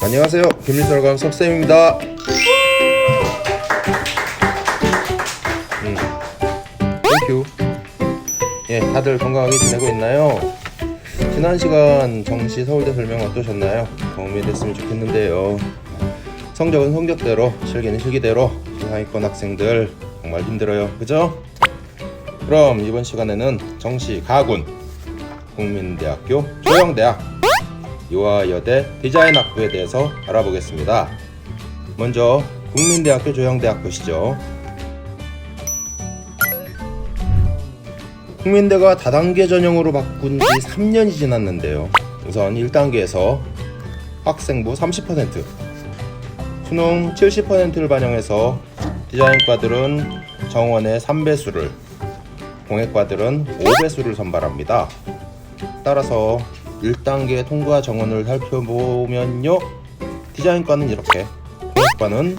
안녕하세요. 김일설관 석쌤입니다. 땡큐. 예, 다들 건강하게 지내고 있나요? 지난 시간 정시 서울대 설명 어떠셨나요? 도움이 됐으면 좋겠는데요. 성적은 성적대로, 실기는 실기대로 상위권 학생들 정말 힘들어요. 그죠? 그럼 이번 시간에는 정시 가군 국민대학교 조영대학 이화여대 디자인학부에 대해서 알아보겠습니다. 먼저 국민대학교 조영대학 보시죠. 국민대가 다단계 전형으로 바꾼 지 3년이 지났는데요. 우선 1단계에서 학생부 30%, 수능 70%를 반영해서 디자인과들은 정원의 3배수를, 공예과들은 5배수를 선발합니다. 따라서 1단계 통과 정원을 살펴보면요, 디자인과는 이렇게, 공예과는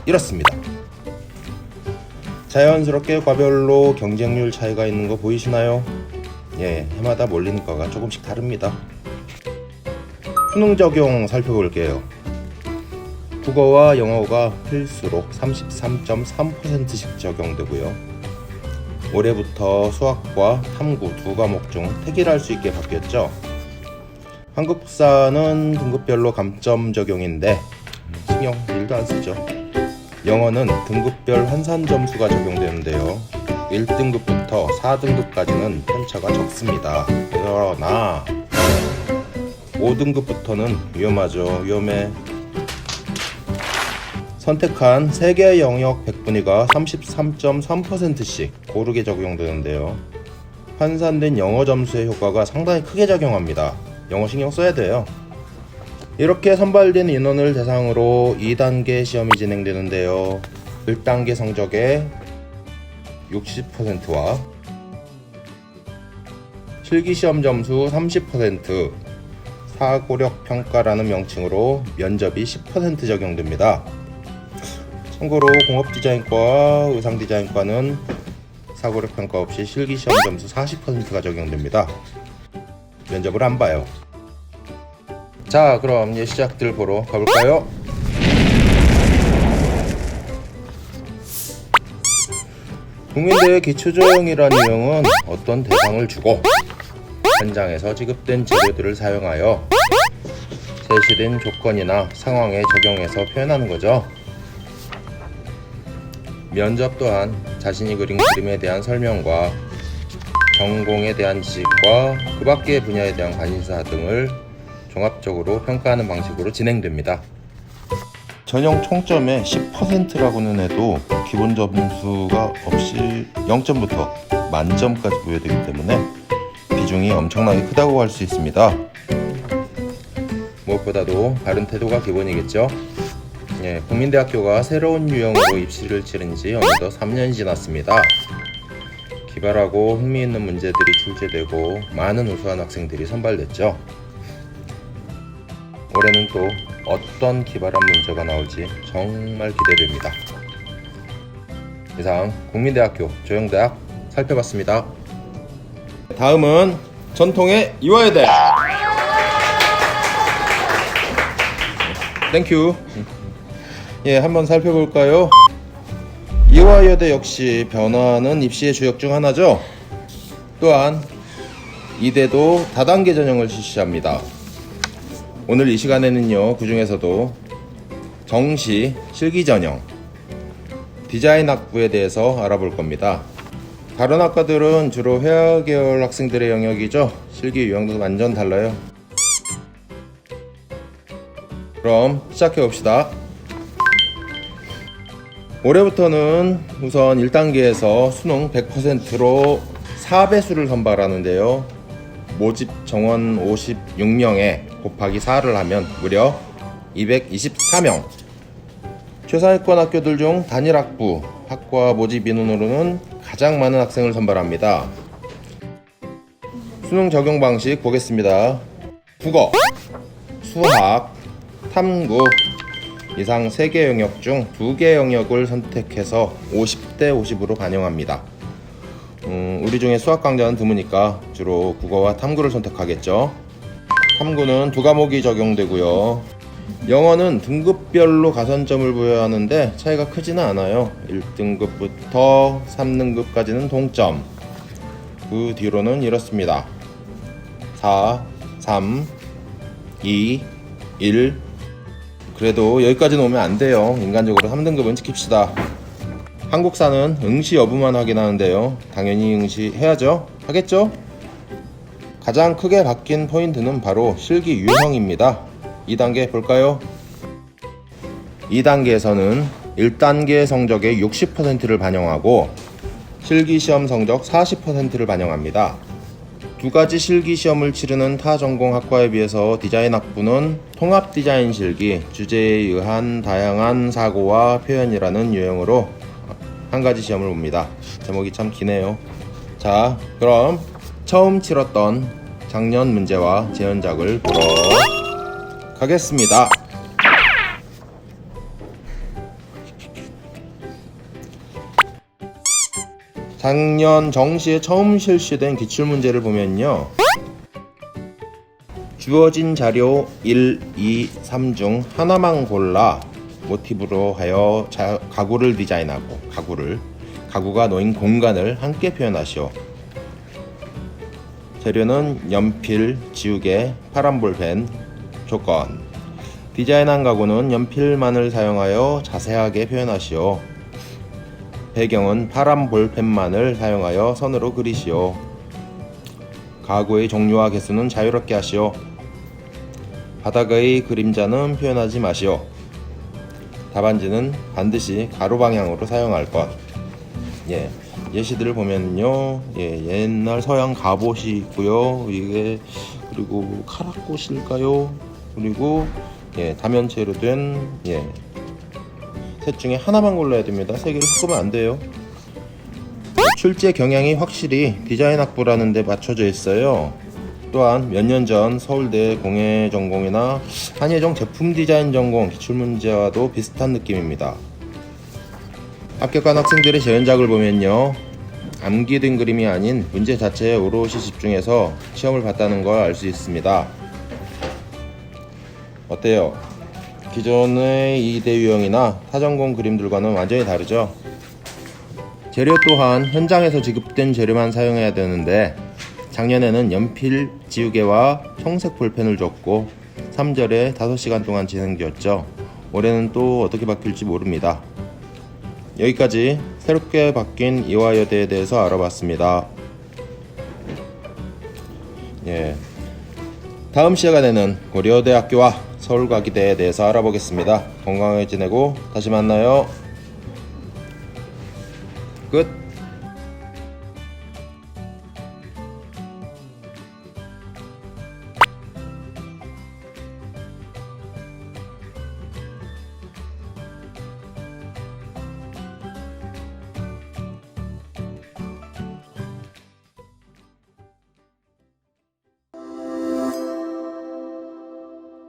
이렇습니다. 자연스럽게 과별로 경쟁률 차이가 있는 거 보이시나요? 예, 해마다 몰리는 과가 조금씩 다릅니다. 수능 적용 살펴볼게요. 국어와 영어가 필수로 33.3%씩 적용되고요. 올해부터 수학과 탐구 두 과목 중 택일할 수 있게 바뀌었죠. 한국사는 등급별로 감점 적용인데 신경 1도 안 쓰죠. 영어는 등급별 환산 점수가 적용되는데요. 1등급부터 4등급까지는 편차가 적습니다. 그러나 5등급부터는 위험해. 선택한 3개의 영역 100분위가 33.3%씩 고르게 적용되는데요. 환산된 영어 점수의 효과가 상당히 크게 작용합니다. 영어 신경 써야 돼요. 이렇게 선발된 인원을 대상으로 2단계 시험이 진행되는데요. 1단계 성적의 60%와 실기시험 점수 30%, 사고력 평가라는 명칭으로 면접이 10% 적용됩니다. 참고로 공업디자인과와 의상디자인과는 사고력 평가 없이 실기시험 점수 40%가 적용됩니다. 면접을 안 봐요. 자, 그럼 예시작들 보러 가볼까요? 국민대회 기초조형이라는 유형은 어떤 대상을 주고 현장에서 지급된 재료들을 사용하여 제시된 조건이나 상황에 적용해서 표현하는 거죠. 면접 또한 자신이 그린 그림에 대한 설명과 전공에 대한 지식과 그 밖의 분야에 대한 관심사 등을 종합적으로 평가하는 방식으로 진행됩니다. 전형 총점의 10%라고는 해도 기본 점수가 없이 0점부터 만점까지 부여되기 때문에 비중이 엄청나게 크다고 할 수 있습니다. 무엇보다도 바른 태도가 기본이겠죠. 예, 국민대학교가 새로운 유형으로 입시를 치른 지 어느덧 3년이 지났습니다. 기발하고 흥미있는 문제들이 출제되고 많은 우수한 학생들이 선발됐죠. 올해는 또 어떤 기발한 문제가 나올지 정말 기대됩니다. 이상 국민대학교 조영대학 살펴봤습니다. 다음은 전통의 이화여대. 땡큐. 예, 한번 살펴볼까요? 이화여대 역시 변화는 입시의 주역 중 하나죠. 또한 이대도 다단계 전형을 실시합니다. 오늘 이 시간에는요, 그 중에서도 정시 실기 전형 디자인학부에 대해서 알아볼 겁니다. 다른 학과들은 주로 회화 계열 학생들의 영역이죠. 실기 유형도 완전 달라요. 그럼 시작해 봅시다. 올해부터는 우선 1단계에서 수능 100%로 4배수를 선발하는데요. 모집 정원 56명에 곱하기 4를 하면 무려 224명. 최상위권 학교들 중 단일학부 학과 모집 인원으로는 가장 많은 학생을 선발합니다. 수능 적용 방식 보겠습니다. 국어, 수학, 탐구 이상 3개 영역 중 2개 영역을 선택해서 50대 50으로 반영합니다. 우리 중에 수학 강좌는 드무니까 주로 국어와 탐구를 선택하겠죠. 탐구는 2과목이 적용되고요. 영어는 등급별로 가산점을 부여하는데 차이가 크지는 않아요. 1등급부터 3등급까지는 동점. 그 뒤로는 이렇습니다. 4, 3, 2, 1. 그래도 여기까지는 오면 안 돼요. 인간적으로 3등급은 지킵시다. 한국사는 응시 여부만 확인하는데요. 당연히 응시해야죠. 하겠죠? 가장 크게 바뀐 포인트는 바로 실기 유형입니다. 2단계 볼까요? 2단계에서는 1단계 성적의 60%를 반영하고 실기시험 성적 40%를 반영합니다. 두 가지 실기시험을 치르는 타 전공 학과에 비해서 디자인학부는 통합디자인 실기, 주제에 의한 다양한 사고와 표현이라는 유형으로 한 가지 시험을 봅니다. 제목이 참 기네요. 자, 그럼 처음 치렀던 작년 문제와 재현작을 보러 가겠습니다. 작년 정시에 처음 실시된 기출문제를 보면요, 주어진 자료 1, 2, 3 중 하나만 골라 모티브로 하여 가구를 디자인하고 가구가 놓인 공간을 함께 표현하시오. 재료는 연필, 지우개, 파란 볼펜. 조건: 디자인한 가구는 연필만을 사용하여 자세하게 표현하시오. 배경은 파란 볼펜만을 사용하여 선으로 그리시오. 가구의 종류와 개수는 자유롭게 하시오. 바닥의 그림자는 표현하지 마시오. 답안지는 반드시 가로 방향으로 사용할 것. 예시들을 보면요, 옛날 서양 갑옷이 있고요. 이게 그리고 카라꽃일까요? 그리고 다면체로 된 셋 중에 하나만 골라야 됩니다. 세 개를 섞으면 안 돼요. 출제 경향이 확실히 디자인학부라는 데 맞춰져 있어요. 또한 몇 년 전 서울대 공예전공이나 한예종 제품 디자인 전공 기출문제와도 비슷한 느낌입니다. 합격한 학생들의 재현작을 보면요, 암기된 그림이 아닌 문제 자체에 오롯이 집중해서 시험을 봤다는 걸 알 수 있습니다. 어때요? 기존의 2대 유형이나 타전공 그림들과는 완전히 다르죠? 재료 또한 현장에서 지급된 재료만 사용해야 되는데, 작년에는 연필, 지우개와 청색 볼펜을 줬고 3절에 5시간 동안 진행되었죠. 올해는 또 어떻게 바뀔지 모릅니다. 여기까지 새롭게 바뀐 이화여대에 대해서 알아봤습니다. 다음 시간에는 고려대학교와 서울과기대에 대해서 알아보겠습니다. 건강하게 지내고 다시 만나요. 끝.